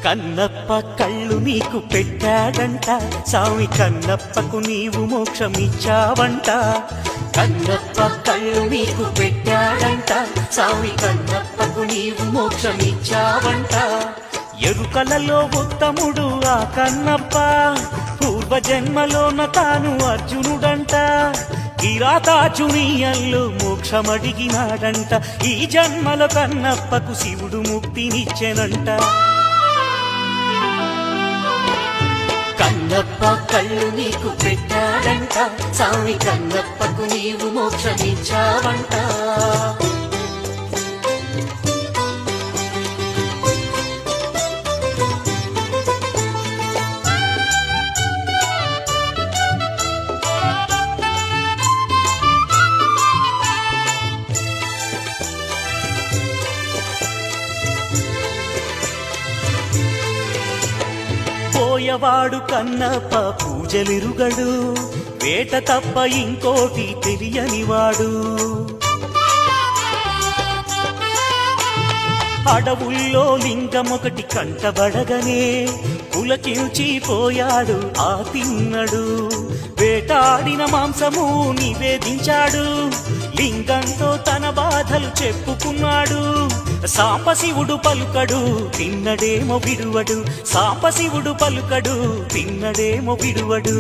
కన్నప్ప కళ్ళు నీకు పెట్టాడంట, స్వామి కన్నప్పకు నీవు మోక్షమిచ్చావంట. కన్నప్ప కళ్ళు నీకు పెట్టాడంట, స్వామి కన్నప్పకు నీవు మోక్షమిచ్చావంట. ఎరుకలలో ఉత్తముడు ఆ కన్నప్ప, పూర్వజన్మలోన తాను అర్జునుడంట. కిరాతార్జునీయంలో మోక్షమడిగినాడంట, ఈ జన్మలో కన్నప్పకు శివుడు ముక్తినిచ్చెనంట. కన్నప్ప కళ్ళు నీకు పెట్టాడంట, స్వామి కన్నప్పకు నీవు మోక్షమిచ్చావంట. పోయవాడు కన్నప్ప పూజలిరుగడు, వేట తప్ప ఇంకోటి తెలియనివాడు. అడవుల్లో లింగమొకటి కంటబడగనే పులకించిపోయాడు ఆ తిన్నడు. వేటాడిన మాంసము నివేదించాడు, లింగంతో తన బాధలు చెప్పుకున్నాడు. సాంబశివుడు పలుకడు తిన్నడేమో విడువడు, సాంబశివుడు పలుకడు తిన్నడేమో విడువడు.